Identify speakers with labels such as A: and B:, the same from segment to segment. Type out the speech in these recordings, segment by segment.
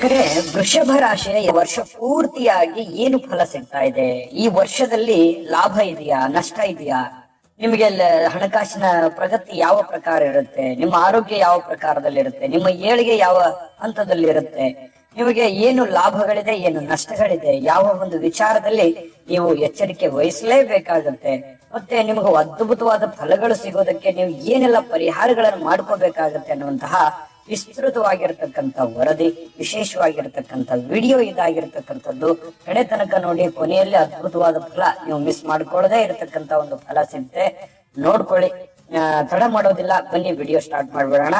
A: ವೀಕ್ಷಕರೇ, ವೃಷಭ ರಾಶಿಯ ಈ ವರ್ಷ ಪೂರ್ತಿಯಾಗಿ ಏನು ಫಲ ಸಿಗ್ತಾ ಇದೆ? ಈ ವರ್ಷದಲ್ಲಿ ಲಾಭ ಇದೆಯಾ, ನಷ್ಟ ಇದೆಯಾ? ನಿಮಗೆ ಹಣಕಾಸಿನ ಪ್ರಗತಿ ಯಾವ ಪ್ರಕಾರ ಇರುತ್ತೆ? ನಿಮ್ಮ ಆರೋಗ್ಯ ಯಾವ ಪ್ರಕಾರದಲ್ಲಿ ಇರುತ್ತೆ? ನಿಮ್ಮ ಏಳಿಗೆ ಯಾವ ಹಂತದಲ್ಲಿ ಇರುತ್ತೆ? ನಿಮಗೆ ಏನು ಲಾಭಗಳಿದೆ, ಏನು ನಷ್ಟಗಳಿದೆ? ಯಾವ ಒಂದು ವಿಚಾರದಲ್ಲಿ ನೀವು ಎಚ್ಚರಿಕೆ ವಹಿಸಲೇಬೇಕಾಗುತ್ತೆ? ಮತ್ತೆ ನಿಮಗೆ ಅದ್ಭುತವಾದ ಫಲಗಳು ಸಿಗೋದಕ್ಕೆ ನೀವು ಏನೆಲ್ಲ ಪರಿಹಾರಗಳನ್ನು ಮಾಡ್ಕೋಬೇಕಾಗತ್ತೆ ಅನ್ನುವಂತಹ ವಿಸ್ತೃತವಾಗಿರ್ತಕ್ಕಂಥ ವರದಿ, ವಿಶೇಷವಾಗಿರ್ತಕ್ಕಂಥ ವಿಡಿಯೋ ಇದಾಗಿರ್ತಕ್ಕಂಥದ್ದು. ಕಡೆ ತನಕ ನೋಡಿ, ಕೊನೆಯಲ್ಲಿ ಅದ್ಭುತವಾದ ಫಲ ನೀವು ಮಿಸ್ ಮಾಡ್ಕೊಳ್ಳದೆ ಇರತಕ್ಕಂತ ಒಂದು ಫಲ ಸಿಗುತ್ತೆ. ನೋಡ್ಕೊಳ್ಳಿ, ತಡ ಮಾಡೋದಿಲ್ಲ. ಬನ್ನಿ ವಿಡಿಯೋ ಸ್ಟಾರ್ಟ್ ಮಾಡ್ಬಿಡೋಣ.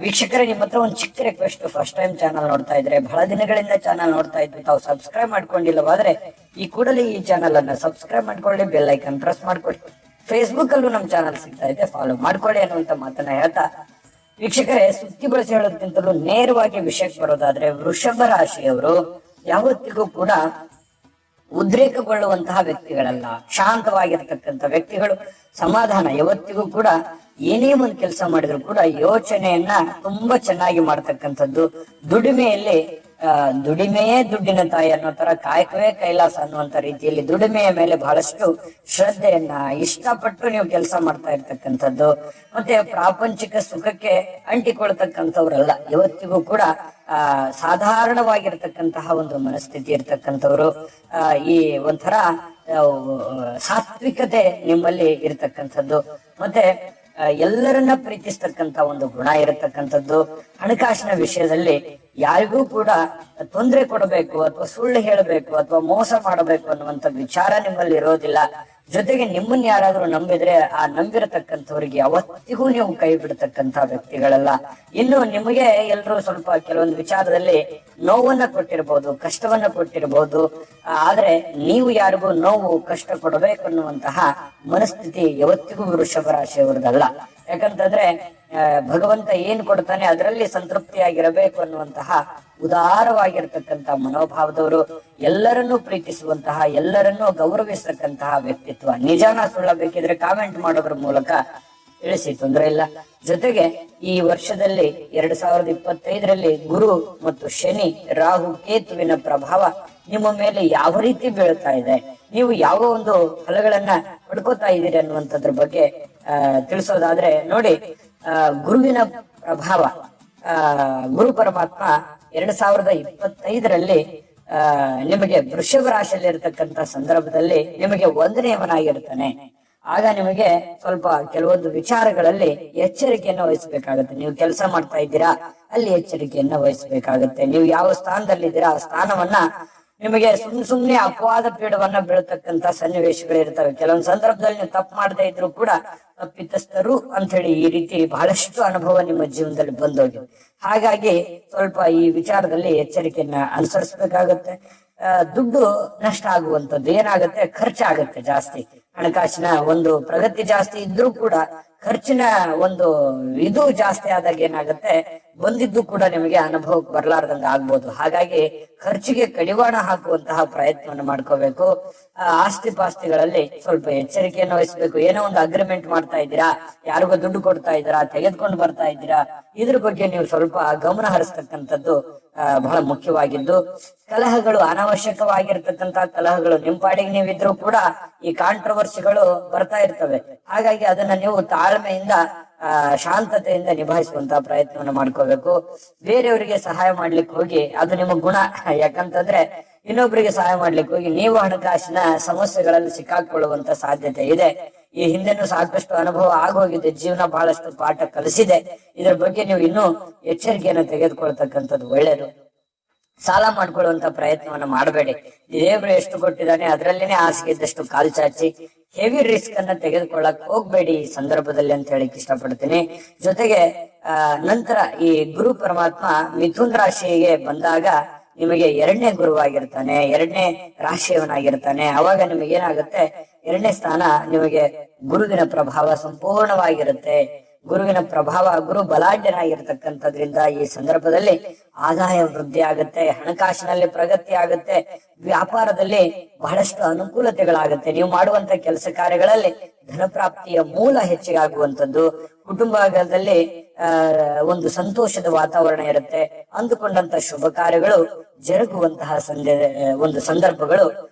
A: ವೀಕ್ಷಕರೇ, ನಿಮ್ಮ ಹತ್ರ ಒಂದು ಚಿಕ್ಕ ರಿಕ್ವೆಸ್ಟ್. ಫಸ್ಟ್ ಟೈಮ್ ಚಾನಲ್ ನೋಡ್ತಾ ಇದ್ರೆ, ಬಹಳ ದಿನಗಳಿಂದ ಚಾನಲ್ ನೋಡ್ತಾ ಇದ್ದು ತಾವು ಸಬ್ಸ್ಕ್ರೈಬ್ ಮಾಡ್ಕೊಂಡಿಲ್ಲವಾದ್ರೆ ಈ ಕೂಡಲೇ ಈ ಚಾನಲ್ ಅನ್ನ ಸಬ್ಸ್ಕ್ರೈಬ್ ಮಾಡ್ಕೊಳ್ಳಿ, ಬೆಲ್ ಐಕನ್ ಪ್ರೆಸ್ ಮಾಡ್ಕೊಳ್ಳಿ. ಫೇಸ್ಬುಕ್ ಅಲ್ಲೂ ನಮ್ಮ ಚಾನಲ್ ಸಿಗ್ತಾ ಇದೆ, ಫಾಲೋ ಮಾಡ್ಕೊಳ್ಳಿ ಅನ್ನುವಂತ ಮಾತನ್ನ ಹೇಳ್ತಾ, ವೀಕ್ಷಕರೇ, ಸುತ್ತಿ ಬಳಸಿ ಹೇಳೋದಕ್ಕಿಂತಲೂ ನೇರವಾಗಿ ವಿಷಯಕ್ಕೆ ಬರೋದಾದ್ರೆ, ವೃಷಭ ರಾಶಿಯವರು ಯಾವತ್ತಿಗೂ ಕೂಡ ಉದ್ರೇಕಗೊಳ್ಳುವಂತಹ ವ್ಯಕ್ತಿಗಳಲ್ಲ. ಶಾಂತವಾಗಿರ್ತಕ್ಕಂಥ ವ್ಯಕ್ತಿಗಳು. ಸಮಾಧಾನ. ಯಾವತ್ತಿಗೂ ಕೂಡ ಏನೇ ಒಂದು ಕೆಲಸ ಮಾಡಿದ್ರು ಕೂಡ ಯೋಚನೆಯನ್ನ ತುಂಬಾ ಚೆನ್ನಾಗಿ ಮಾಡ್ತಕ್ಕಂಥದ್ದು. ದುಡಿಮೆಯಲ್ಲಿ ದುಡಿಮೆಯೇ ದುಡ್ಡಿನ ತಾಯಿ ಅನ್ನೋ ತರ, ಕಾಯಕವೇ ಕೈಲಾಸ ಅನ್ನುವಂತ ರೀತಿಯಲ್ಲಿ ದುಡಿಮೆಯ ಮೇಲೆ ಬಹಳಷ್ಟು ಶ್ರದ್ಧೆಯನ್ನ, ಇಷ್ಟಪಟ್ಟು ನೀವು ಕೆಲಸ ಮಾಡ್ತಾ ಇರ್ತಕ್ಕಂಥದ್ದು. ಮತ್ತೆ ಪ್ರಾಪಂಚಿಕ ಸುಖಕ್ಕೆ ಅಂಟಿಕೊಳ್ತಕ್ಕಂಥವ್ರಲ್ಲ. ಇವತ್ತಿಗೂ ಕೂಡ ಸಾಧಾರಣವಾಗಿರ್ತಕ್ಕಂತಹ ಒಂದು ಮನಸ್ಥಿತಿ ಇರ್ತಕ್ಕಂಥವ್ರು. ಈ ಒಂಥರ ಸಾತ್ವಿಕತೆ ನಿಮ್ಮಲ್ಲಿ ಇರ್ತಕ್ಕಂಥದ್ದು. ಮತ್ತೆ ಎಲ್ಲರನ್ನ ಪ್ರೀತಿಸ್ತಕ್ಕಂತ ಒಂದು ಗುಣ ಇರತಕ್ಕಂಥದ್ದು. ಹಣಕಾಸಿನ ವಿಷಯದಲ್ಲಿ ಯಾರಿಗೂ ಕೂಡ ತೊಂದರೆ ಕೊಡಬೇಕು ಅಥವಾ ಸುಳ್ಳು ಹೇಳಬೇಕು ಅಥವಾ ಮೋಸ ಮಾಡಬೇಕು ಅನ್ನುವಂತ ವಿಚಾರ ನಿಮ್ಮಲ್ಲಿ ಇರೋದಿಲ್ಲ. ಜೊತೆಗೆ ನಿಮ್ಮನ್ನ ಯಾರಾದ್ರೂ ನಂಬಿದ್ರೆ ಆ ನಂಬಿರತಕ್ಕಂಥವ್ರಿಗೆ ಯಾವತ್ತಿಗೂ ನೀವು ಕೈ ಬಿಡತಕ್ಕಂತ ವ್ಯಕ್ತಿಗಳಲ್ಲ. ಇನ್ನು ನಿಮಗೆ ಎಲ್ಲರೂ ಸ್ವಲ್ಪ ಕೆಲವೊಂದು ವಿಚಾರದಲ್ಲಿ ನೋವನ್ನ ಕೊಟ್ಟಿರ್ಬೋದು, ಕಷ್ಟವನ್ನ ಕೊಟ್ಟಿರ್ಬೋದು. ಆದ್ರೆ ನೀವು ಯಾರಿಗೂ ನೋವು ಕಷ್ಟ ಕೊಡಬೇಕು ಅನ್ನುವಂತಹ ಮನಸ್ಥಿತಿ ಯಾವತ್ತಿಗೂ ವೃಷಭ ರಾಶಿಯವರದಲ್ಲ. ಯಾಕಂತಂದ್ರೆ ಭಗವಂತ ಏನ್ ಕೊಡ್ತಾನೆ ಅದರಲ್ಲಿ ಸಂತೃಪ್ತಿಯಾಗಿರಬೇಕು ಅನ್ನುವಂತಹ ಉದಾರವಾಗಿರ್ತಕ್ಕಂತಹ ಮನೋಭಾವದವರು, ಎಲ್ಲರನ್ನೂ ಪ್ರೀತಿಸುವಂತಹ, ಎಲ್ಲರನ್ನೂ ಗೌರವಿಸತಕ್ಕಂತಹ ವ್ಯಕ್ತಿತ್ವ. ನಿಜಾನ ಸುಳ್ಳ ಬೇಕಿದ್ರೆ ಕಾಮೆಂಟ್ ಮಾಡೋದ್ರ ಮೂಲಕ ತಿಳಿಸಿ, ತೊಂದರೆ ಇಲ್ಲ. ಜೊತೆಗೆ ಈ ವರ್ಷದಲ್ಲಿ 2025ರಲ್ಲಿ ಗುರು ಮತ್ತು ಶನಿ, ರಾಹು, ಕೇತುವಿನ ಪ್ರಭಾವ ನಿಮ್ಮ ಮೇಲೆ ಯಾವ ರೀತಿ ಬೀಳ್ತಾ ಇದೆ, ನೀವು ಯಾವ ಒಂದು ಫಲಗಳನ್ನ ಪಡ್ಕೋತಾ ಇದ್ದೀರಿ ಅನ್ನುವಂಥದ್ರ ಬಗ್ಗೆ ತಿಳಿಸೋದಾದ್ರೆ ನೋಡಿ, ಗುರುವಿನ ಪ್ರಭಾವ, ಗುರು ಪರಮಾತ್ಮ 2025ರಲ್ಲಿ ನಿಮಗೆ ವೃಷಭ ರಾಶಿಯಲ್ಲಿ ಇರತಕ್ಕಂತ ಸಂದರ್ಭದಲ್ಲಿ ನಿಮಗೆ ಒಂದನೆಯವನಾಗಿರ್ತಾನೆ. ಆಗ ನಿಮಗೆ ಸ್ವಲ್ಪ ಕೆಲವೊಂದು ವಿಚಾರಗಳಲ್ಲಿ ಎಚ್ಚರಿಕೆಯನ್ನು ವಹಿಸಬೇಕಾಗತ್ತೆ. ನೀವು ಕೆಲಸ ಮಾಡ್ತಾ ಇದ್ದೀರಾ, ಅಲ್ಲಿ ಎಚ್ಚರಿಕೆಯನ್ನ ವಹಿಸಬೇಕಾಗತ್ತೆ. ನೀವು ಯಾವ ಸ್ಥಾನದಲ್ಲಿದ್ದೀರಾ ಆ ಸ್ಥಾನವನ್ನ, ನಿಮಗೆ ಸುಮ್ನೆ ಅಪವಾದ ಪೀಡವನ್ನ ಬೀಳತಕ್ಕಂತ ಸನ್ನಿವೇಶಗಳು ಇರ್ತವೆ. ಕೆಲವೊಂದು ಸಂದರ್ಭದಲ್ಲಿ ನೀವು ತಪ್ಪು ಮಾಡದೇ ಇದ್ರು ಕೂಡ ತಪ್ಪಿತಸ್ಥರು ಅಂತ ಹೇಳಿ ಈ ರೀತಿ ಬಹಳಷ್ಟು ಅನುಭವ ನಿಮ್ಮ ಜೀವನದಲ್ಲಿ ಬಂದೋಗಿದೆ. ಹಾಗಾಗಿ ಸ್ವಲ್ಪ ಈ ವಿಚಾರದಲ್ಲಿ ಎಚ್ಚರಿಕೆಯನ್ನ ಅನುಸರಿಸಬೇಕಾಗತ್ತೆ. ದುಡ್ಡು ನಷ್ಟ ಆಗುವಂಥದ್ದು ಏನಾಗುತ್ತೆ, ಖರ್ಚಾಗತ್ತೆ ಜಾಸ್ತಿ. ಹಣಕಾಸಿನ ಒಂದು ಪ್ರಗತಿ ಜಾಸ್ತಿ ಇದ್ರೂ ಕೂಡ ಖರ್ಚಿನ ಒಂದು ಇದು ಜಾಸ್ತಿ ಆದಾಗ ಏನಾಗುತ್ತೆ, ಬಂದಿದ್ದು ಕೂಡ ನಿಮಗೆ ಅನುಭವಕ್ಕೆ ಬರ್ಲಾರ್ದಂಗ ಆಗ್ಬೋದು. ಹಾಗಾಗಿ ಖರ್ಚಿಗೆ ಕಡಿವಾಣ ಹಾಕುವಂತಹ ಪ್ರಯತ್ನವನ್ನು ಮಾಡ್ಕೋಬೇಕು. ಆಸ್ತಿ ಪಾಸ್ತಿಗಳಲ್ಲಿ ಸ್ವಲ್ಪ ಎಚ್ಚರಿಕೆಯನ್ನು ವಹಿಸಬೇಕು. ಏನೋ ಒಂದು ಅಗ್ರಿಮೆಂಟ್ ಮಾಡ್ತಾ ಇದ್ದೀರಾ, ಯಾರಿಗೋ ದುಡ್ಡು ಕೊಡ್ತಾ ಇದ್ದೀರಾ, ತೆಗೆದುಕೊಂಡು ಬರ್ತಾ ಇದ್ದೀರಾ, ಇದ್ರ ಬಗ್ಗೆ ನೀವು ಸ್ವಲ್ಪ ಗಮನ ಹರಿಸ್ತಕ್ಕಂಥದ್ದು ಬಹಳ ಮುಖ್ಯವಾಗಿದ್ದು. ಕಲಹಗಳು, ಅನಾವಶ್ಯಕವಾಗಿರ್ತಕ್ಕಂತಹ ಕಲಹಗಳು, ನಿಮ್ ಪಾಡಿಗೆ ನೀವಿದ್ರು ಕೂಡ ಈ ಕಾಂಟ್ರವರ್ಸಿಗಳು ಬರ್ತಾ ಇರ್ತವೆ. ಹಾಗಾಗಿ ಅದನ್ನ ನೀವು ತಾಳ್ಮೆಯಿಂದ, ಶಾಂತತೆಯಿಂದ ನಿಭಾಯಿಸುವಂತಹ ಪ್ರಯತ್ನವನ್ನು ಮಾಡ್ಕೋಬೇಕು. ಬೇರೆಯವರಿಗೆ ಸಹಾಯ ಮಾಡ್ಲಿಕ್ಕೆ ಹೋಗಿ ಅದು ನಿಮ್ಮ ಗುಣ. ಯಾಕಂತಂದ್ರೆ ಇನ್ನೊಬ್ಬರಿಗೆ ಸಹಾಯ ಮಾಡ್ಲಿಕ್ಕೆ ಹೋಗಿ ನೀವು ಹಣಕಾಸಿನ ಸಮಸ್ಯೆಗಳಲ್ಲಿ ಸಿಕ್ಕಾಕೊಳ್ಳುವಂತ ಸಾಧ್ಯತೆ ಇದೆ. ಈ ಹಿಂದೆನೂ ಸಾಕಷ್ಟು ಅನುಭವ ಆಗೋಗಿದೆ, ಜೀವನ ಬಹಳಷ್ಟು ಪಾಠ ಕಲಿಸಿದೆ. ಇದ್ರ ಬಗ್ಗೆ ನೀವು ಇನ್ನೂ ಎಚ್ಚರಿಕೆಯನ್ನು ತೆಗೆದುಕೊಳ್ತಕ್ಕಂಥದ್ದು ಒಳ್ಳೆಯದು. ಸಾಲ ಮಾಡ್ಕೊಳ್ಳುವಂತ ಪ್ರಯತ್ನವನ್ನ ಮಾಡಬೇಡಿ. ದೇವ್ರು ಎಷ್ಟು ಕೊಟ್ಟಿದ್ದಾನೆ ಅದರಲ್ಲೇನೆ ಹಾಸಿಗೆ ಇದ್ದಷ್ಟು ಕಾಲ್ ಚಾಚಿ ಹೆವಿ ರಿಸ್ಕ್ ಅನ್ನ ತೆಗೆದುಕೊಳ್ಳಕ್ ಹೋಗ್ಬೇಡಿ ಈ ಸಂದರ್ಭದಲ್ಲಿ ಅಂತ ಹೇಳಿಕ್ ಇಷ್ಟಪಡ್ತೀನಿ. ಜೊತೆಗೆ ನಂತರ ಈ ಗುರು ಪರಮಾತ್ಮ ಮಿಥುನ್ ರಾಶಿಗೆ ಬಂದಾಗ ನಿಮಗೆ 2ನೇ ಗುರುವಾಗಿರ್ತಾನೆ, 2ನೇ ರಾಶಿಯವನಾಗಿರ್ತಾನೆ. ಅವಾಗ ನಿಮಗೆ ಏನಾಗುತ್ತೆ, 2ನೇ ಸ್ಥಾನ ನಿಮಗೆ ಗುರುವಿನ ಪ್ರಭಾವ ಸಂಪೂರ್ಣವಾಗಿರುತ್ತೆ. ಗುರುವಿನ ಪ್ರಭಾವ, ಗುರು ಬಲಾಢ್ಯನಾಗಿರ್ತಕ್ಕಂಥದ್ರಿಂದ ಈ ಸಂದರ್ಭದಲ್ಲಿ ಆದಾಯ ವೃದ್ಧಿ ಆಗುತ್ತೆ, ಹಣಕಾಸಿನಲ್ಲಿ ಪ್ರಗತಿ ಆಗುತ್ತೆ, ವ್ಯಾಪಾರದಲ್ಲಿ ಬಹಳಷ್ಟು ಅನುಕೂಲತೆಗಳಾಗುತ್ತೆ. ನೀವು ಮಾಡುವಂತ ಕೆಲಸ ಕಾರ್ಯಗಳಲ್ಲಿ ಧನಪ್ರಾಪ್ತಿಯ ಮೂಲ ಹೆಚ್ಚಿಗಾಗುವಂಥದ್ದು, ಕುಟುಂಬದಲ್ಲಿ ಒಂದು ಸಂತೋಷದ ವಾತಾವರಣ ಇರುತ್ತೆ. ಅಂದುಕೊಂಡಂತ ಶುಭ ಕಾರ್ಯಗಳು ಜರುಗುವಂತಹ ಒಂದು ಸಂದರ್ಭಗಳು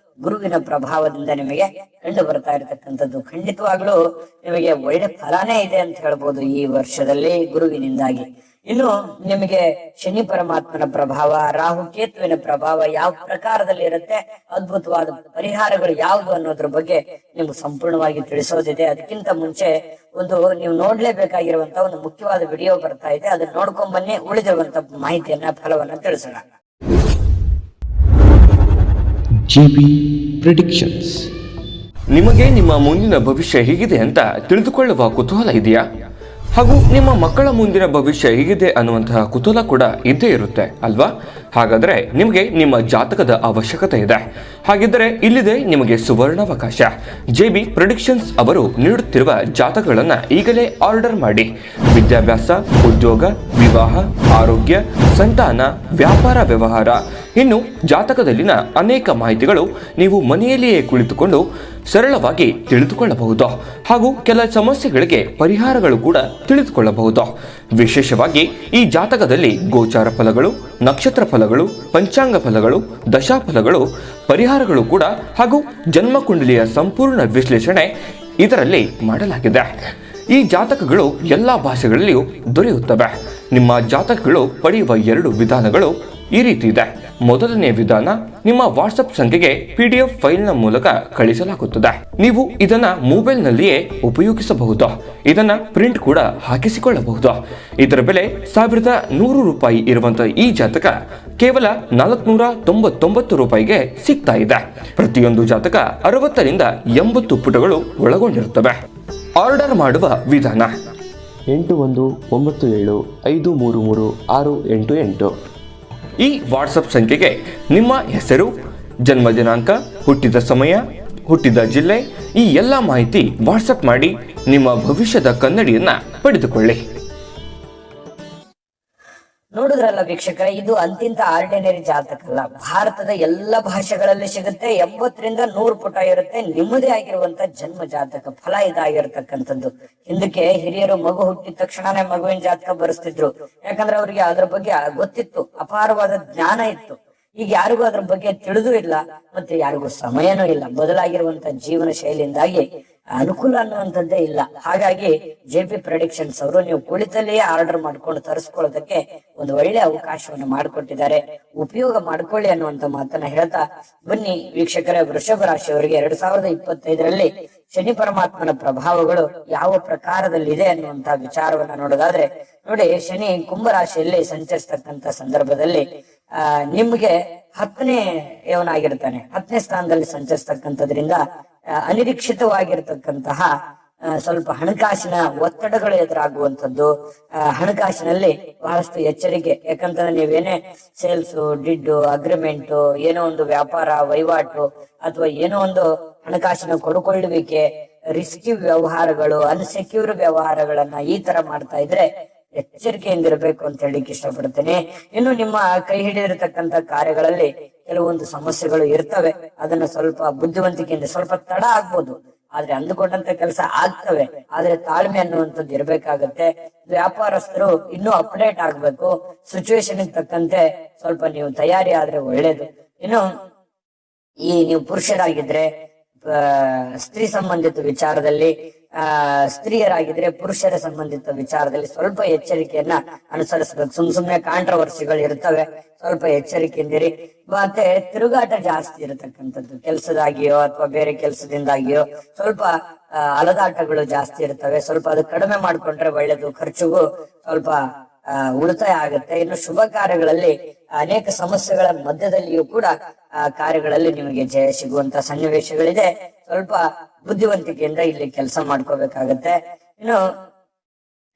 A: ಗುರುವಿನ ಪ್ರಭಾವದಿಂದ ನಿಮಗೆ ಕಂಡು ಬರ್ತಾ ಇರತಕ್ಕಂಥದ್ದು. ಖಂಡಿತವಾಗ್ಲೂ ನಿಮಗೆ ಒಳ್ಳೆ ಫಲಾನೇ ಇದೆ ಅಂತ ಹೇಳ್ಬೋದು ಈ ವರ್ಷದಲ್ಲಿ ಗುರುವಿನಿಂದಾಗಿ. ಇನ್ನು ನಿಮಗೆ ಶನಿ ಪರಮಾತ್ಮನ ಪ್ರಭಾವ, ರಾಹು ಕೇತುವಿನ ಪ್ರಭಾವ ಯಾವ ಪ್ರಕಾರದಲ್ಲಿ ಇರುತ್ತೆ, ಅದ್ಭುತವಾದ ಪರಿಹಾರಗಳು ಯಾವುದು ಅನ್ನೋದ್ರ ಬಗ್ಗೆ ನಿಮ್ಗೆ ಸಂಪೂರ್ಣವಾಗಿ ತಿಳಿಸೋದಿದೆ. ಅದಕ್ಕಿಂತ ಮುಂಚೆ ನೀವು ನೋಡ್ಲೇಬೇಕಾಗಿರುವಂತ ಒಂದು ಮುಖ್ಯವಾದ ವಿಡಿಯೋ ಬರ್ತಾ ಇದೆ, ಅದನ್ನ ನೋಡ್ಕೊಂಡ್ ಬನ್ನಿ. ಉಳಿದಿರುವಂತ ಮಾಹಿತಿಯನ್ನ, ಫಲವನ್ನ ತಿಳಿಸೋಣ.
B: GB predictions.
C: ನಿಮಗೆ ನಿಮ್ಮ ಮುಂದಿನ ಭವಿಷ್ಯ ಹೇಗಿದೆ ಅಂತ ತಿಳಿದುಕೊಳ್ಳುವ ಕುತೂಹಲ ಇದೆಯಾ? ಹಾಗೂ ನಿಮ್ಮ ಮಕ್ಕಳ ಮುಂದಿನ ಭವಿಷ್ಯ ಹೇಗಿದೆ ಅನ್ನುವಂತಹ ಕುತೂಹಲ ಕೂಡ ಇದ್ದೇ ಇರುತ್ತೆ ಅಲ್ವಾ? ಹಾಗಾದರೆ ನಿಮಗೆ ನಿಮ್ಮ ಜಾತಕದ ಅವಶ್ಯಕತೆ ಇದೆ. ಹಾಗಿದ್ದರೆ ಇಲ್ಲಿದೆ ನಿಮಗೆ ಸುವರ್ಣಾವಕಾಶ. JB ಪ್ರೆಡಿಕ್ಷನ್ಸ್ ಅವರು ನೀಡುತ್ತಿರುವ ಜಾತಕಗಳನ್ನು ಈಗಲೇ ಆರ್ಡರ್ ಮಾಡಿ. ವಿದ್ಯಾಭ್ಯಾಸ, ಉದ್ಯೋಗ, ವಿವಾಹ, ಆರೋಗ್ಯ, ಸಂತಾನ, ವ್ಯಾಪಾರ ವ್ಯವಹಾರ, ಇನ್ನು ಜಾತಕದಲ್ಲಿನ ಅನೇಕ ಮಾಹಿತಿಗಳು ನೀವು ಮನೆಯಲ್ಲಿಯೇ ಕುಳಿತುಕೊಂಡು ಸರಳವಾಗಿ ತಿಳಿದುಕೊಳ್ಳಬಹುದು. ಹಾಗೂ ಕೆಲ ಸಮಸ್ಯೆಗಳಿಗೆ ಪರಿಹಾರಗಳು ಕೂಡ ತಿಳಿದುಕೊಳ್ಳಬಹುದು. ವಿಶೇಷವಾಗಿ ಈ ಜಾತಕದಲ್ಲಿ ಗೋಚಾರ ಫಲಗಳು, ನಕ್ಷತ್ರ ಫಲಗಳು, ಪಂಚಾಂಗ ಫಲಗಳು, ದಶಾಫಲಗಳು, ಪರಿಹಾರಗಳು ಕೂಡ ಹಾಗೂ ಜನ್ಮಕುಂಡಲಿಯ ಸಂಪೂರ್ಣ ವಿಶ್ಲೇಷಣೆ ಇದರಲ್ಲಿ ಮಾಡಲಾಗಿದೆ. ಈ ಜಾತಕಗಳು ಎಲ್ಲ ಭಾಷೆಗಳಲ್ಲಿಯೂ ದೊರೆಯುತ್ತವೆ. ನಿಮ್ಮ ಜಾತಕಗಳು ಪಡೆಯುವ 2 ವಿಧಾನಗಳು ಈ ರೀತಿ ಇದೆ. ಮೊದಲನೇ ವಿಧಾನ, ನಿಮ್ಮ ವಾಟ್ಸಪ್ ಸಂಖ್ಯೆಗೆ PDF ಫೈಲ್ನ ಮೂಲಕ ಕಳಿಸಲಾಗುತ್ತದೆ. ನೀವು ಇದನ್ನ ಮೊಬೈಲ್ನಲ್ಲಿಯೇ ಉಪಯೋಗಿಸಬಹುದು. ಇದನ್ನ ಪ್ರಿಂಟ್ ಕೂಡ ಹಾಕಿಸಿಕೊಳ್ಳಬಹುದು. ಇದರ ಬೆಲೆ 1100 ರೂಪಾಯಿ ಇರುವಂತಹ ಈ ಜಾತಕ ಕೇವಲ 499 ರೂಪಾಯಿಗೆ ಸಿಗ್ತಾ ಇದೆ. ಪ್ರತಿಯೊಂದು ಜಾತಕ 60 ರಿಂದ 80 ಪುಟಗಳು ಒಳಗೊಂಡಿರುತ್ತವೆ. ಆರ್ಡರ್ ಮಾಡುವ ವಿಧಾನ:
B: 8197533688.
C: ಈ ವಾಟ್ಸಪ್ ಸಂಖ್ಯೆಗೆ ನಿಮ್ಮ ಹೆಸರು, ಜನ್ಮ ದಿನಾಂಕ, ಹುಟ್ಟಿದ ಸಮಯ, ಹುಟ್ಟಿದ ಜಿಲ್ಲೆ, ಈ ಎಲ್ಲ ಮಾಹಿತಿ ವಾಟ್ಸಪ್ ಮಾಡಿ ನಿಮ್ಮ ಭವಿಷ್ಯದ ಕನ್ನಡಿಯನ್ನ ಪಡೆದುಕೊಳ್ಳಿ.
A: ನೋಡಿದ್ರಲ್ಲ ವೀಕ್ಷಕರೇ, ಇದು ಅಂತಿಂತ ಆರ್ಡಿನರಿ ಜಾತಕ ಅಲ್ಲ. ಭಾರತದ ಎಲ್ಲ ಭಾಷೆಗಳಲ್ಲಿ ಸಿಗುತ್ತೆ. 80 ರಿಂದ 100 ಪುಟ ಇರುತ್ತೆ. ನಿಮ್ಮದೇ ಆಗಿರುವಂತ ಜನ್ಮ ಜಾತಕ ಫಲ ಇದಾಗಿರ್ತಕ್ಕಂಥದ್ದು. ಹಿಂದಕ್ಕೆ ಹಿರಿಯರು ಮಗು ಹುಟ್ಟಿದ ತಕ್ಷಣನೇ ಮಗುವಿನ ಜಾತಕ ಬರೆಸ್ತಿದ್ರು. ಯಾಕಂದ್ರೆ ಅವ್ರಿಗೆ ಅದ್ರ ಬಗ್ಗೆ ಗೊತ್ತಿತ್ತು, ಅಪಾರವಾದ ಜ್ಞಾನ ಇತ್ತು. ಈಗ ಯಾರಿಗೂ ಅದ್ರ ಬಗ್ಗೆ ತಿಳಿದೂ ಇಲ್ಲ, ಮತ್ತೆ ಯಾರಿಗೂ ಸಮಯನೂ ಇಲ್ಲ. ಬದಲಾಗಿರುವಂತ ಜೀವನ ಶೈಲಿಯಿಂದಾಗಿ ಅನುಕೂಲ ಅನ್ನುವಂಥದ್ದೇ ಇಲ್ಲ. ಹಾಗಾಗಿ JB ಪ್ರೆಡಿಕ್ಷನ್ಸ್ ಅವರು ನೀವು ಕುಳಿತಲ್ಲಿಯೇ ಆರ್ಡರ್ ಮಾಡ್ಕೊಂಡು ತರಿಸ್ಕೊಳ್ಳೋದಕ್ಕೆ ಒಂದು ಒಳ್ಳೆ ಅವಕಾಶವನ್ನು ಮಾಡಿಕೊಟ್ಟಿದ್ದಾರೆ. ಉಪಯೋಗ ಮಾಡ್ಕೊಳ್ಳಿ ಅನ್ನುವಂತ ಮಾತನ್ನ ಹೇಳ್ತಾ, ಬನ್ನಿ ವೀಕ್ಷಕರೇ, ವೃಷಭ ರಾಶಿಯವರಿಗೆ 2025ರಲ್ಲಿ ಶನಿ ಪರಮಾತ್ಮನ ಪ್ರಭಾವಗಳು ಯಾವ ಪ್ರಕಾರದಲ್ಲಿ ಇದೆ ಅನ್ನುವಂತ ವಿಚಾರವನ್ನ ನೋಡೋದಾದ್ರೆ, ನೋಡಿ, ಶನಿ ಕುಂಭ ರಾಶಿಯಲ್ಲಿ ಸಂಚರಿಸ್ತಕ್ಕಂತ ಸಂದರ್ಭದಲ್ಲಿ ನಿಮ್ಗೆ 10ನೇ ಯವನಾಗಿರ್ತಾನೆ. 10ನೇ ಸ್ಥಾನದಲ್ಲಿ ಸಂಚರಿಸ್ತಕ್ಕಂಥದ್ರಿಂದ ಅನಿರೀಕ್ಷಿತವಾಗಿರ್ತಕ್ಕಂತಹ ಸ್ವಲ್ಪ ಹಣಕಾಸಿನ ಒತ್ತಡಗಳು ಎದುರಾಗುವಂಥದ್ದು. ಹಣಕಾಸಿನಲ್ಲಿ ಬಹಳಷ್ಟು ಎಚ್ಚರಿಕೆ. ಯಾಕಂತಂದ್ರೆ ನೀವೇನೇ ಸೇಲ್ಸ್, ಡಿಡ್ಡು, ಅಗ್ರಿಮೆಂಟ್, ಏನೋ ಒಂದು ವ್ಯಾಪಾರ ವಹಿವಾಟು ಅಥವಾ ಏನೋ ಒಂದು ಹಣಕಾಸಿನ ಕೊಡುಕೊಳ್ಳುವಿಕೆ, ರಿಸ್ಕಿ ವ್ಯವಹಾರಗಳು, ಅನ್ಸೆಕ್ಯೂರ್ ವ್ಯವಹಾರಗಳನ್ನ ಈ ತರ ಮಾಡ್ತಾ ಇದ್ರೆ ಎಚ್ಚರಿಕೆಯಿಂದಿರಬೇಕು ಅಂತ ಹೇಳಿಕ್ಕೆ ಇಷ್ಟಪಡ್ತೇನೆ. ಇನ್ನು ನಿಮ್ಮ ಕೈ ಹಿಡಿದಿರತಕ್ಕಂತ ಕಾರ್ಯಗಳಲ್ಲಿ ಕೆಲವೊಂದು ಸಮಸ್ಯೆಗಳು ಇರ್ತವೆ. ಅದನ್ನ ಸ್ವಲ್ಪ ಬುದ್ಧಿವಂತಿಕೆಯಿಂದ, ಸ್ವಲ್ಪ ತಡ ಆಗ್ಬೋದು, ಆದ್ರೆ ಅಂದುಕೊಂಡಂತ ಕೆಲಸ ಆಗ್ತವೆ. ಆದ್ರೆ ತಾಳ್ಮೆ ಅನ್ನುವಂಥದ್ದು ಇರ್ಬೇಕಾಗತ್ತೆ. ವ್ಯಾಪಾರಸ್ಥರು ಇನ್ನೂ ಅಪ್ಡೇಟ್ ಆಗ್ಬೇಕು. ಸಿಚುವೇಶನ್ ತಕ್ಕಂತೆ ಸ್ವಲ್ಪ ನೀವು ತಯಾರಿ ಆದ್ರೆ ಒಳ್ಳೇದು. ಇನ್ನು ನೀವು ಪುರುಷರಾಗಿದ್ರೆ ಸ್ತ್ರೀ ಸಂಬಂಧಿತ ವಿಚಾರದಲ್ಲಿ, ಸ್ತ್ರೀಯರಾಗಿದ್ರೆ ಪುರುಷರ ಸಂಬಂಧಿತ ವಿಚಾರದಲ್ಲಿ ಸ್ವಲ್ಪ ಎಚ್ಚರಿಕೆಯನ್ನ ಅನುಸರಿಸಬೇಕು. ಸುಮ್ನೆ ಕಾಂಟ್ರವರ್ಸಿಗಳು ಇರ್ತವೆ, ಸ್ವಲ್ಪ ಎಚ್ಚರಿಕೆಯಿಂದಿರಿ. ಮತ್ತೆ ತಿರುಗಾಟ ಜಾಸ್ತಿ ಇರತಕ್ಕಂಥದ್ದು, ಕೆಲಸದಾಗಿಯೋ ಅಥವಾ ಬೇರೆ ಕೆಲಸದಿಂದಾಗಿಯೋ ಸ್ವಲ್ಪ ಅಲದಾಟಗಳು ಜಾಸ್ತಿ ಇರ್ತವೆ. ಸ್ವಲ್ಪ ಅದು ಕಡಿಮೆ ಮಾಡ್ಕೊಂಡ್ರೆ ಒಳ್ಳೇದು. ಖರ್ಚಿಗೂ ಸ್ವಲ್ಪ ಉಳಿತಾಯ ಆಗುತ್ತೆ. ಇನ್ನು ಶುಭ ಕಾರ್ಯಗಳಲ್ಲಿ ಅನೇಕ ಸಮಸ್ಯೆಗಳ ಮಧ್ಯದಲ್ಲಿಯೂ ಕೂಡ ಕಾರ್ಯಗಳಲ್ಲಿ ನಿಮಗೆ ಜಯ ಸಿಗುವಂತ ಸನ್ನಿವೇಶಗಳಿದೆ. ಸ್ವಲ್ಪ ಬುದ್ಧಿವಂತಿಕೆಯಿಂದ ಇಲ್ಲಿ ಕೆಲಸ ಮಾಡ್ಕೋಬೇಕಾಗತ್ತೆ. ಇನ್ನು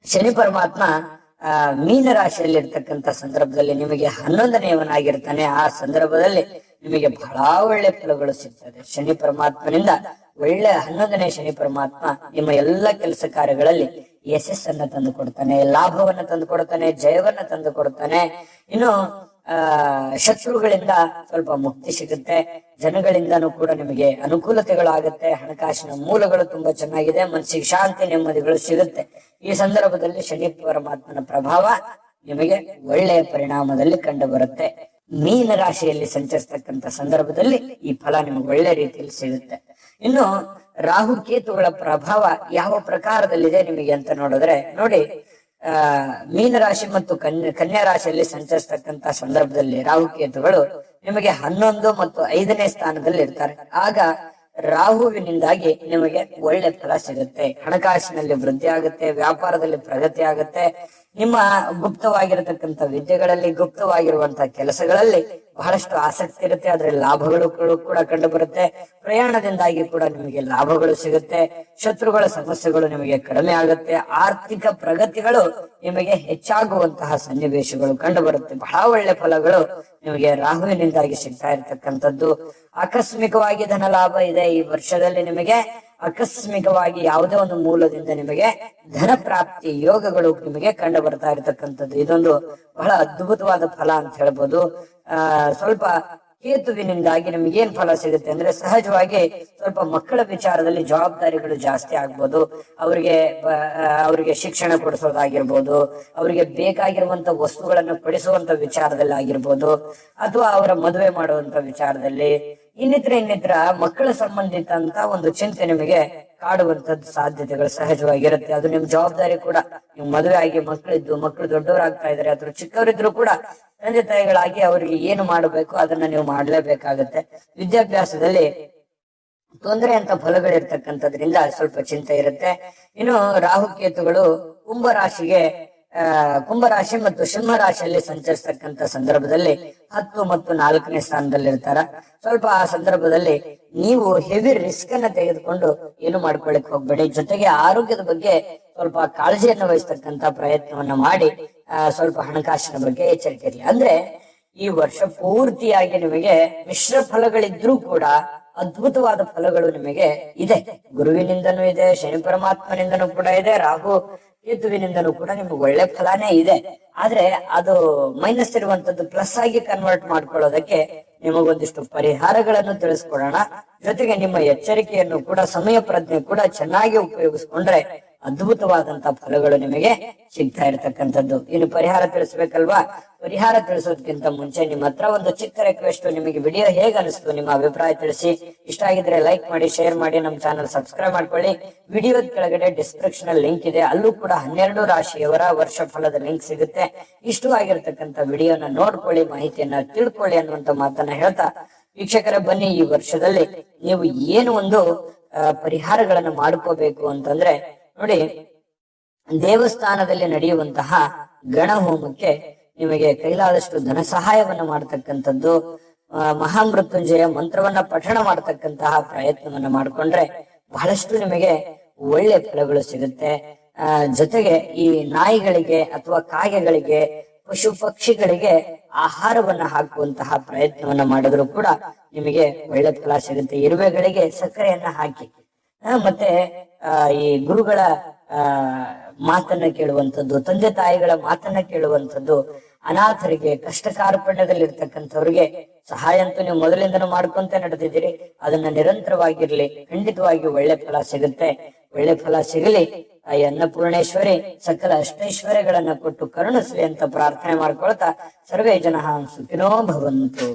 A: ಶನಿ ಪರಮಾತ್ಮ ಮೀನ ರಾಶಿಯಲ್ಲಿ ಇರ್ತಕ್ಕಂಥ ಸಂದರ್ಭದಲ್ಲಿ ನಿಮಗೆ 11ನೇಯವನಾಗಿರ್ತಾನೆ. ಆ ಸಂದರ್ಭದಲ್ಲಿ ನಿಮಗೆ ಬಹಳ ಒಳ್ಳೆ ಫಲಗಳು ಸಿಗ್ತದೆ. ಶನಿ ಪರಮಾತ್ಮನಿಂದ ಒಳ್ಳೆ 11ನೇ ಶನಿ ಪರಮಾತ್ಮ ನಿಮ್ಮ ಎಲ್ಲ ಕೆಲಸ ಕಾರ್ಯಗಳಲ್ಲಿ ಯಶಸ್ಸನ್ನ ತಂದು ಕೊಡ್ತಾನೆ, ಲಾಭವನ್ನ ತಂದು ಕೊಡ್ತಾನೆ, ಜಯವನ್ನ ತಂದು ಕೊಡ್ತಾನೆ. ಇನ್ನು ಶತ್ರುಗಳಿಂದ ಸ್ವಲ್ಪ ಮುಕ್ತಿ ಸಿಗುತ್ತೆ. ಜನಗಳಿಂದನೂ ಕೂಡ ನಿಮಗೆ ಅನುಕೂಲತೆಗಳಾಗುತ್ತೆ. ಹಣಕಾಸಿನ ಮೂಲಗಳು ತುಂಬಾ ಚೆನ್ನಾಗಿದೆ. ಮನಸ್ಸಿಗೆ ಶಾಂತಿ, ನೆಮ್ಮದಿಗಳು ಸಿಗುತ್ತೆ. ಈ ಸಂದರ್ಭದಲ್ಲಿ ಶನಿ ಪರಮಾತ್ಮನ ಪ್ರಭಾವ ನಿಮಗೆ ಒಳ್ಳೆಯ ಪರಿಣಾಮದಲ್ಲಿ ಕಂಡು ಬರುತ್ತೆ. ಮೀನ ರಾಶಿಯಲ್ಲಿ ಸಂಚರಿಸ್ತಕ್ಕಂಥ ಸಂದರ್ಭದಲ್ಲಿ ಈ ಫಲ ನಿಮಗೆ ಒಳ್ಳೆ ರೀತಿಯಲ್ಲಿ ಸಿಗುತ್ತೆ. ಇನ್ನು ರಾಹು ಕೇತುಗಳ ಪ್ರಭಾವ ಯಾವ ಪ್ರಕಾರದಲ್ಲಿದೆ ನಿಮಗೆ ಅಂತ ನೋಡಿದ್ರೆ ನೋಡಿ, ಮೀನ ರಾಶಿ ಮತ್ತು ಕನ್ಯಾ ರಾಶಿಯಲ್ಲಿ ಸಂಚರಿಸ್ತಕ್ಕಂಥ ಸಂದರ್ಭದಲ್ಲಿ ರಾಹು ಕೇತುಗಳು ನಿಮಗೆ 11 ಮತ್ತು 5ನೇ ಸ್ಥಾನದಲ್ಲಿ ಇರ್ತಾರೆ. ಆಗ ರಾಹುವಿನಿಂದಾಗಿ ನಿಮಗೆ ಒಳ್ಳೆ ಫಲ ಸಿಗುತ್ತೆ. ಹಣಕಾಸಿನಲ್ಲಿ ವೃದ್ಧಿ ಆಗುತ್ತೆ, ವ್ಯಾಪಾರದಲ್ಲಿ ಪ್ರಗತಿ ಆಗುತ್ತೆ, ನಿಮ್ಮ ಗುಪ್ತವಾಗಿರತಕ್ಕಂಥ ವಿದ್ಯೆಗಳಲ್ಲಿ, ಗುಪ್ತವಾಗಿರುವಂತಹ ಕೆಲಸಗಳಲ್ಲಿ ಬಹಳಷ್ಟು ಆಸಕ್ತಿ ಇರುತ್ತೆ, ಅದರಲ್ಲಿ ಲಾಭಗಳು ಕೂಡ ಕಂಡು ಬರುತ್ತೆ. ಪ್ರಯಾಣದಿಂದಾಗಿ ಕೂಡ ನಿಮಗೆ ಲಾಭಗಳು ಸಿಗುತ್ತೆ, ಶತ್ರುಗಳ ಸಮಸ್ಯೆಗಳು ನಿಮಗೆ ಕಡಿಮೆ ಆಗುತ್ತೆ, ಆರ್ಥಿಕ ಪ್ರಗತಿಗಳು ನಿಮಗೆ ಹೆಚ್ಚಾಗುವಂತಹ ಸನ್ನಿವೇಶಗಳು ಕಂಡು ಬರುತ್ತೆ. ಬಹಳ ಒಳ್ಳೆ ಫಲಗಳು ನಿಮಗೆ ರಾಹುವಿನಿಂದಾಗಿ ಸಿಗ್ತಾ ಇರತಕ್ಕಂಥದ್ದು. ಆಕಸ್ಮಿಕವಾಗಿ ಧನ ಲಾಭ ಇದೆ ಈ ವರ್ಷದಲ್ಲಿ. ನಿಮಗೆ ಆಕಸ್ಮಿಕವಾಗಿ ಯಾವುದೇ ಒಂದು ಮೂಲದಿಂದ ನಿಮಗೆ ಧನ ಪ್ರಾಪ್ತಿ ಯೋಗಗಳು ನಿಮಗೆ ಕಂಡು ಬರ್ತಾ ಇರತಕ್ಕಂಥದ್ದು. ಇದೊಂದು ಬಹಳ ಅದ್ಭುತವಾದ ಫಲ ಅಂತ ಹೇಳ್ಬೋದು. ಸ್ವಲ್ಪ ಕೇತುವಿನಿಂದಾಗಿ ನಿಮ್ಗೆ ಏನ್ ಫಲ ಸಿಗುತ್ತೆ ಅಂದ್ರೆ, ಸಹಜವಾಗಿ ಸ್ವಲ್ಪ ಮಕ್ಕಳ ವಿಚಾರದಲ್ಲಿ ಜವಾಬ್ದಾರಿಗಳು ಜಾಸ್ತಿ ಆಗ್ಬೋದು. ಅವರಿಗೆ ಶಿಕ್ಷಣ ಕೊಡಿಸೋದಾಗಿರ್ಬೋದು, ಅವರಿಗೆ ಬೇಕಾಗಿರುವಂತ ವಸ್ತುಗಳನ್ನು ಕೊಡಿಸುವಂತ ವಿಚಾರದಲ್ಲಿ ಆಗಿರ್ಬೋದು, ಅಥವಾ ಅವರ ಮದುವೆ ಮಾಡುವಂತ ವಿಚಾರದಲ್ಲಿ, ಇನ್ನಿತರ ಮಕ್ಕಳ ಸಂಬಂಧಿತ ಅಂತ ಒಂದು ಚಿಂತೆ ನಿಮಗೆ ಕಾಡುವಂತದ್ದು ಸಾಧ್ಯತೆಗಳು ಸಹಜವಾಗಿರುತ್ತೆ. ಅದು ನಿಮ್ ಜವಾಬ್ದಾರಿ ಕೂಡ. ನೀವು ಮದುವೆ ಆಗಿ ಮಕ್ಕಳು ದೊಡ್ಡವರಾಗ್ತಾ ಇದಾರೆ ಅಥವಾ ಚಿಕ್ಕವರಿದ್ರು ಕೂಡ ತಂದೆ ತಾಯಿಗಳಾಗಿ ಅವರಿಗೆ ಏನು ಮಾಡಬೇಕು ಅದನ್ನ ನೀವು ಮಾಡ್ಲೇಬೇಕಾಗತ್ತೆ. ವಿದ್ಯಾಭ್ಯಾಸದಲ್ಲಿ ತೊಂದರೆ ಅಂತ ಫಲಗಳಿರ್ತಕ್ಕಂಥದ್ರಿಂದ ಸ್ವಲ್ಪ ಚಿಂತೆ ಇರುತ್ತೆ. ಇನ್ನು ರಾಹುಕೇತುಗಳು ಕುಂಭರಾಶಿ ಮತ್ತು ಸಿಂಹ ರಾಶಿಯಲ್ಲಿ ಸಂಚರಿಸ್ತಕ್ಕಂಥ ಸಂದರ್ಭದಲ್ಲಿ 10 ಮತ್ತು 4ನೇ ಸ್ಥಾನದಲ್ಲಿ ಇರ್ತಾರ. ಸ್ವಲ್ಪ ಆ ಸಂದರ್ಭದಲ್ಲಿ ನೀವು ಹೆವಿ ರಿಸ್ಕ್ ಅನ್ನ ತೆಗೆದುಕೊಂಡು ಏನು ಮಾಡ್ಕೊಳಕ್ ಹೋಗ್ಬೇಡಿ. ಜೊತೆಗೆ ಆರೋಗ್ಯದ ಬಗ್ಗೆ ಸ್ವಲ್ಪ ಕಾಳಜಿಯನ್ನು ವಹಿಸ್ತಕ್ಕಂಥ ಪ್ರಯತ್ನವನ್ನ ಮಾಡಿ ಸ್ವಲ್ಪ ಹಣಕಾಸಿನ ಬಗ್ಗೆ ಎಚ್ಚರಿಕೆ ಇರಲಿ. ಅಂದ್ರೆ ಈ ವರ್ಷ ಪೂರ್ತಿಯಾಗಿ ನಿಮಗೆ ಮಿಶ್ರ ಫಲಗಳಿದ್ರೂ ಕೂಡ ಅದ್ಭುತವಾದ ಫಲಗಳು ನಿಮಗೆ ಇದೆ. ಗುರುವಿನಿಂದನೂ ಇದೆ, ಶನಿ ಪರಮಾತ್ಮನಿಂದನೂ ಕೂಡ ಇದೆ, ರಾಹು ಕೇತುವಿನಿಂದನೂ ಕೂಡ ನಿಮ್ಗೆ ಒಳ್ಳೆ ಫಲಾನೇ ಇದೆ. ಆದ್ರೆ ಅದು ಮೈನಸ್ ಇರುವಂತದ್ದು ಪ್ಲಸ್ ಆಗಿ ಕನ್ವರ್ಟ್ ಮಾಡ್ಕೊಳ್ಳೋದಕ್ಕೆ ನಿಮಗೊಂದಿಷ್ಟು ಪರಿಹಾರಗಳನ್ನು ತಿಳಿಸ್ಕೊಡೋಣ. ಜೊತೆಗೆ ನಿಮ್ಮ ಎಚ್ಚರಿಕೆಯನ್ನು ಕೂಡ, ಸಮಯ ಪ್ರಜ್ಞೆ ಕೂಡ ಚೆನ್ನಾಗಿ ಉಪಯೋಗಿಸ್ಕೊಂಡ್ರೆ ಅದ್ಭುತವಾದಂತ ಫಲಗಳು ನಿಮಗೆ ಸಿಗ್ತಾ ಇರತಕ್ಕಂಥದ್ದು. ಇನ್ನು ಪರಿಹಾರ ತಿಳಿಸ್ಬೇಕಲ್ವಾ? ಪರಿಹಾರ ತಿಳಿಸೋದಕ್ಕಿಂತ ಮುಂಚೆ ನಿಮ್ಮ ಹತ್ರ ಒಂದು ಚಿಕ್ಕ ರಿಕ್ವೆಸ್ಟ್. ನಿಮಗೆ ವಿಡಿಯೋ ಹೇಗೆ ಅನಿಸ್ತು ನಿಮ್ಮ ಅಭಿಪ್ರಾಯ ತಿಳಿಸಿ. ಇಷ್ಟ ಆಗಿದ್ರೆ ಲೈಕ್ ಮಾಡಿ, ಶೇರ್ ಮಾಡಿ, ನಮ್ಮ ಚಾನಲ್ ಸಬ್ಸ್ಕ್ರೈಬ್ ಮಾಡ್ಕೊಳ್ಳಿ. ವಿಡಿಯೋದ ಕೆಳಗಡೆ ಡಿಸ್ಕ್ರಿಪ್ಷನ್ ಅಲ್ಲಿ ಲಿಂಕ್ ಇದೆ, ಅಲ್ಲೂ ಕೂಡ 12 ರಾಶಿಯವರ ವರ್ಷ ಫಲದ ಲಿಂಕ್ ಸಿಗುತ್ತೆ. ಇಷ್ಟವಾಗಿರ್ತಕ್ಕಂಥ ವಿಡಿಯೋನ ನೋಡ್ಕೊಳ್ಳಿ, ಮಾಹಿತಿಯನ್ನ ತಿಳ್ಕೊಳ್ಳಿ ಅನ್ನುವಂತ ಮಾತನ್ನ ಹೇಳ್ತಾ, ವೀಕ್ಷಕರ ಬನ್ನಿ, ಈ ವರ್ಷದಲ್ಲಿ ನೀವು ಏನು ಒಂದು ಪರಿಹಾರಗಳನ್ನ ಮಾಡ್ಕೋಬೇಕು ಅಂತಂದ್ರೆ ನೋಡಿ, ದೇವಸ್ಥಾನದಲ್ಲಿ ನಡೆಯುವಂತಹ ಗಣ ಹೋಮಕ್ಕೆ ನಿಮಗೆ ಕೈಲಾದಷ್ಟು ಧನ ಸಹಾಯವನ್ನ ಮಾಡತಕ್ಕಂಥದ್ದು, ಮಹಾಮೃತ್ಯುಂಜಯ ಮಂತ್ರವನ್ನ ಪಠಣ ಮಾಡತಕ್ಕಂತಹ ಪ್ರಯತ್ನವನ್ನ ಮಾಡಿಕೊಂಡ್ರೆ ಬಹಳಷ್ಟು ನಿಮಗೆ ಒಳ್ಳೆ ಫಲಗಳು ಸಿಗುತ್ತೆ. ಜೊತೆಗೆ ಈ ನಾಯಿಗಳಿಗೆ ಅಥವಾ ಕಾಗೆಗಳಿಗೆ, ಪಶು ಪಕ್ಷಿಗಳಿಗೆ ಆಹಾರವನ್ನ ಹಾಕುವಂತಹ ಪ್ರಯತ್ನವನ್ನ ಮಾಡಿದ್ರು ಕೂಡ ನಿಮಗೆ ಒಳ್ಳೆ ಫಲ ಸಿಗುತ್ತೆ. ಇರುವೆಗಳಿಗೆ ಸಕ್ಕರೆಯನ್ನ ಹಾಕಿ, ಮತ್ತೆ ಈ ಗುರುಗಳ ಮಾತನ್ನ ಕೇಳುವಂಥದ್ದು, ತಂದೆ ತಾಯಿಗಳ ಮಾತನ್ನ ಕೇಳುವಂಥದ್ದು, ಅನಾಥರಿಗೆ, ಕಷ್ಟ ಕಾರ್ಪಣ್ಯದಲ್ಲಿರ್ತಕ್ಕಂಥವ್ರಿಗೆ ಸಹಾಯ ಅಂತೂ ನೀವು ಮೊದಲಿಂದನೂ ಮಾಡ್ಕೊಂತ ನಡೆದಿದ್ದೀರಿ. ಅದನ್ನ ನಿರಂತರವಾಗಿರ್ಲಿ, ಖಂಡಿತವಾಗಿ ಒಳ್ಳೆ ಫಲ ಸಿಗುತ್ತೆ. ಒಳ್ಳೆ ಫಲ ಸಿಗಲಿ. ತಾಯಿ ಅನ್ನಪೂರ್ಣೇಶ್ವರಿ ಸಕಲ ಅಷ್ಟೈಶ್ವರ್ಯಗಳನ್ನ ಕೊಟ್ಟು ಕರುಣಿಸ್ಲಿ ಅಂತ ಪ್ರಾರ್ಥನೆ ಮಾಡ್ಕೊಳ್ತಾ, ಸರ್ವೇ ಜನಃ ಸುಖಿನೋ ಭವಂತು.